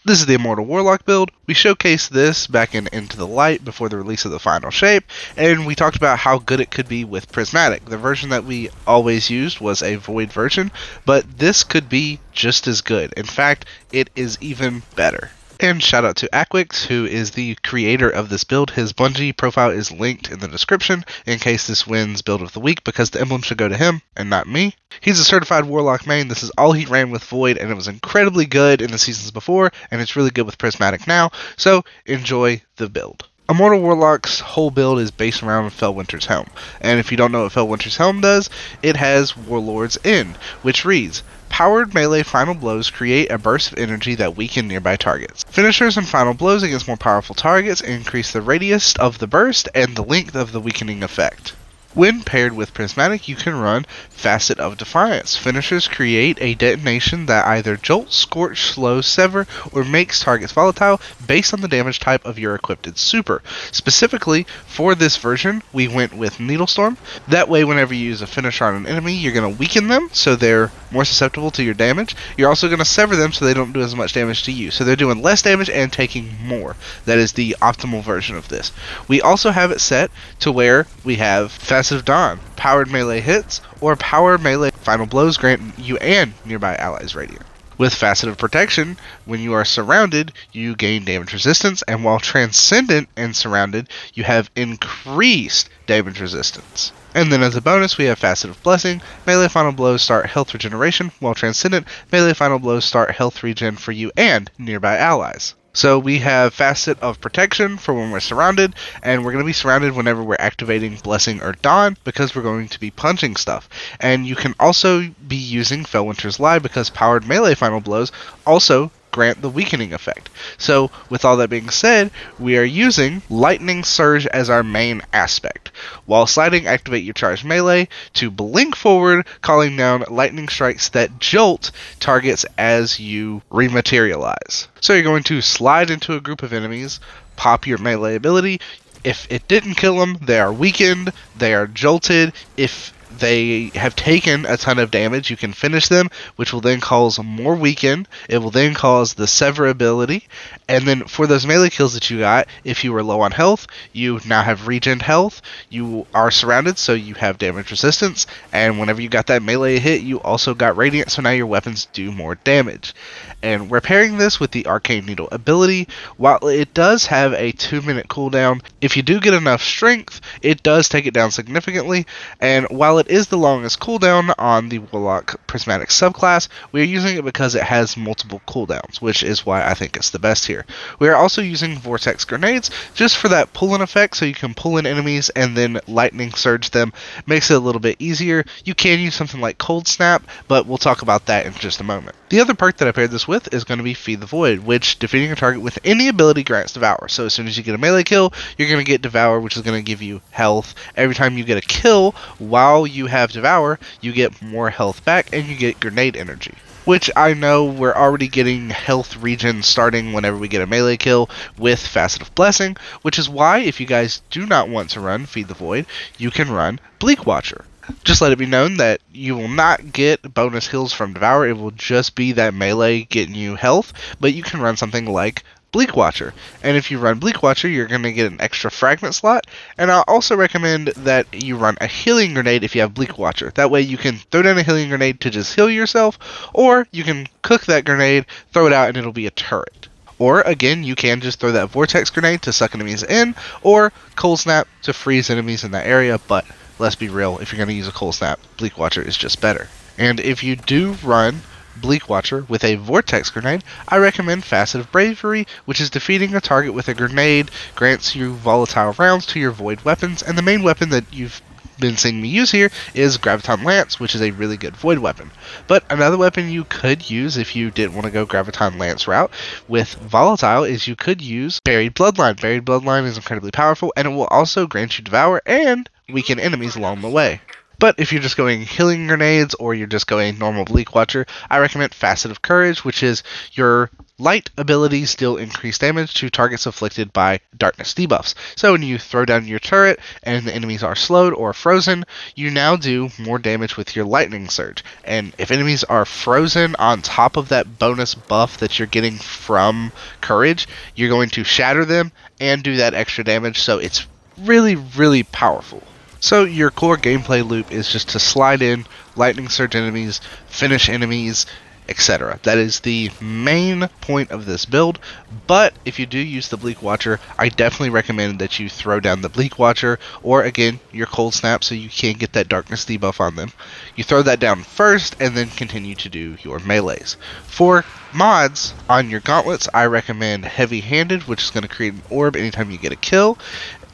This is the Immortal Warlock build. We showcased this back in Into the Light before the release of the final shape, and we talked about how good it could be with Prismatic. The version that we always used was a Void version, but this could be just as good. In fact, it is even better. And shout out to Akweks, who is the creator of this build. His Bungie profile is linked in the description in case this wins Build of the Week, because the emblem should go to him and not me. He's a certified Warlock main. This is all he ran with Void, and it was incredibly good in the seasons before, and it's really good with Prismatic now, so enjoy the build. Immortal Warlock's whole build is based around Felwinter's Helm, and if you don't know what Felwinter's Helm does, it has Warlord's End, which reads, powered melee final blows create a burst of energy that weaken nearby targets. Finishers and final blows against more powerful targets increase the radius of the burst and the length of the weakening effect. When paired with Prismatic, you can run Facet of Defiance. Finishers create a detonation that either jolt, scorch, slow, sever, or makes targets volatile based on the damage type of your equipped super. Specifically, for this version, we went with Needlestorm. That way, whenever you use a finisher on an enemy, you're going to weaken them, so they're more susceptible to your damage. You're also going to sever them, so they don't do as much damage to you. So they're doing less damage and taking more. That is the optimal version of this. We also have it set to where we have Facet of Dawn, powered melee hits, or powered melee final blows grant you and nearby allies radiant. With Facet of Protection, when you are surrounded, you gain damage resistance, and while Transcendent and surrounded, you have increased damage resistance. And then as a bonus, we have Facet of Blessing. Melee final blows start health regeneration, while Transcendent, melee final blows start health regen for you and nearby allies. So we have Facet of Protection for when we're surrounded, and we're going to be surrounded whenever we're activating Blessing or Dawn, because we're going to be punching stuff. And you can also be using Felwinter's Lie, because powered melee final blows also grant the weakening effect. So with all that being said, we are using Lightning Surge as our main aspect. While sliding, activate your charged melee to blink forward, calling down lightning strikes that jolt targets as you rematerialize. So you're going to slide into a group of enemies, pop your melee ability. If it didn't kill them, they are weakened, they are jolted. If they have taken a ton of damage, you can finish them, which will then cause more weaken. It will then cause the sever ability, and then for those melee kills that you got, if you were low on health, you now have regen health. You are surrounded, so you have damage resistance, and whenever you got that melee hit, you also got radiant, so now your weapons do more damage. And we're pairing this with the Arcane Needle ability. While it does have a 2-minute cooldown, if you do get enough strength, it does take it down significantly, and while it is the longest cooldown on the Warlock Prismatic subclass, we are using it because it has multiple cooldowns, which is why I think it's the best here. We are also using Vortex Grenades just for that pull-in effect, so you can pull in enemies and then lightning surge them. Makes it a little bit easier. You can use something like Cold Snap, but we'll talk about that in just a moment. The other perk that I paired this with is going to be Feed the Void, which defeating a target with any ability grants Devour. So as soon as you get a melee kill, you're going to get Devour, which is going to give you health. Every time you get a kill while you have Devour, you get more health back, and you get grenade energy. Which I know we're already getting health regen starting whenever we get a melee kill with Facet of Blessing, which is why if you guys do not want to run Feed the Void, you can run Bleak Watcher. Just let it be known that you will not get bonus heals from Devour, it will just be that melee getting you health, but you can run something like Bleak Watcher. And if you run Bleak Watcher, you're going to get an extra fragment slot, and I'll also recommend that you run a healing grenade if you have Bleak Watcher. That way you can throw down a healing grenade to just heal yourself, or you can cook that grenade, throw it out, and it'll be a turret. Or, again, you can just throw that Vortex Grenade to suck enemies in, or Cold Snap to freeze enemies in that area, but let's be real, if you're going to use a Cold Snap, Bleak Watcher is just better. And if you do run Bleak Watcher with a Vortex Grenade, I recommend Facet of Bravery, which is defeating a target with a grenade, grants you volatile rounds to your void weapons, and the main weapon that you've been seeing me use here is Graviton Lance, which is a really good void weapon. But another weapon you could use if you didn't want to go Graviton Lance route with volatile is you could use Buried Bloodline. Buried Bloodline is incredibly powerful, and it will also grant you Devour and weaken enemies along the way. But if you're just going healing grenades or you're just going normal Bleak Watcher, I recommend Facet of Courage, which is your Light abilities deal increased damage to targets afflicted by darkness debuffs. So when you throw down your turret and the enemies are slowed or frozen, you now do more damage with your lightning surge. And if enemies are frozen on top of that bonus buff that you're getting from courage, you're going to shatter them and do that extra damage. So it's really, really powerful. So your core gameplay loop is just to slide in, lightning surge enemies, finish enemies, etc. That is the main point of this build, but if you do use the Bleak Watcher, I definitely recommend that you throw down the Bleak Watcher, or again, your Cold Snap so you can get that darkness debuff on them. You throw that down first, and then continue to do your melees. For mods on your gauntlets, I recommend Heavy Handed, which is going to create an orb anytime you get a kill.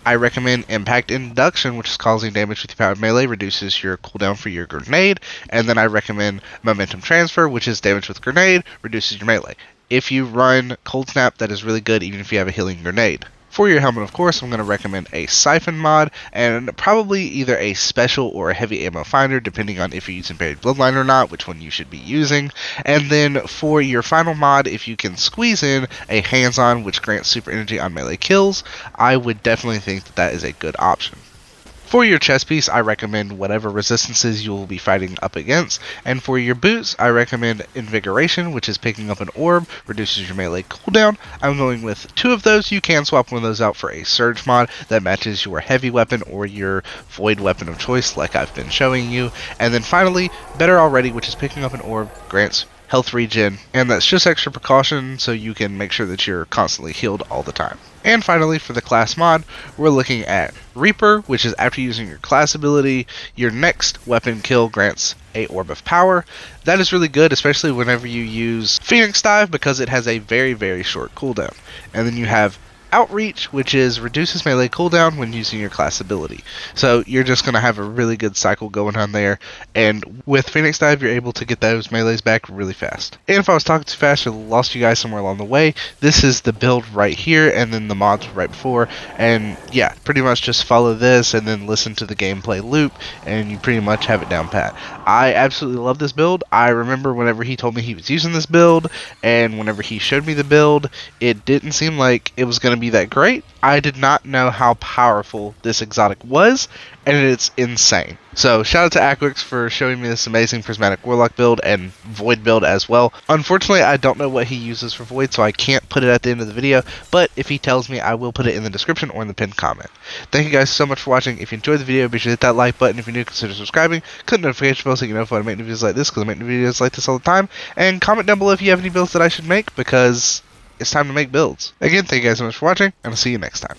I recommend Impact Induction, which is causing damage with your powered melee, reduces your cooldown for your grenade. And then I recommend Momentum Transfer, which is damage with grenade, reduces your melee. If you run Cold Snap, that is really good, even if you have a healing grenade. For your helmet, of course, I'm going to recommend a Siphon mod, and probably either a Special or a Heavy Ammo Finder, depending on if you're using Buried Bloodline or not, which one you should be using. And then for your final mod, if you can squeeze in a Hands-On, which grants super energy on melee kills, I would definitely think that that is a good option. For your chest piece, I recommend whatever resistances you will be fighting up against, and for your boots, I recommend Invigoration, which is picking up an orb, reduces your melee cooldown. I'm going with 2 of those. You can swap one of those out for a Surge mod that matches your heavy weapon or your void weapon of choice, like I've been showing you. And then finally, Better Already, which is picking up an orb, grants health regen, and that's just extra precaution so you can make sure that you're constantly healed all the time. And finally, for the class mod, we're looking at Reaper, which is after using your class ability, your next weapon kill grants a Orb of Power. That is really good, especially whenever you use Phoenix Dive, because it has a very, very short cooldown. And then you have Outreach, which is reduces melee cooldown when using your class ability. So you're just going to have a really good cycle going on there, and with Phoenix Dive you're able to get those melees back really fast. And if I was talking too fast or lost you guys somewhere along the way, this is the build right here, and then the mods right before, and yeah, pretty much just follow this and then listen to the gameplay loop, and you pretty much have it down pat. I absolutely love this build. I remember whenever he told me he was using this build, and whenever he showed me the build, it didn't seem like it was going to be that great. I did not know how powerful this exotic was, and it's insane. So shout out to Akweks for showing me this amazing Prismatic Warlock build and Void build as well. Unfortunately, I don't know what he uses for Void, so I can't put it at the end of the video, but if he tells me, I will put it in the description or in the pinned comment. Thank you guys so much for watching. If you enjoyed the video, be sure to hit that like button. If you're new, consider subscribing. Click the notification bell so you know when I make new videos like this, because I make new videos like this all the time. And comment down below if you have any builds that I should make, because it's time to make builds. Again, thank you guys so much for watching, and I'll see you next time.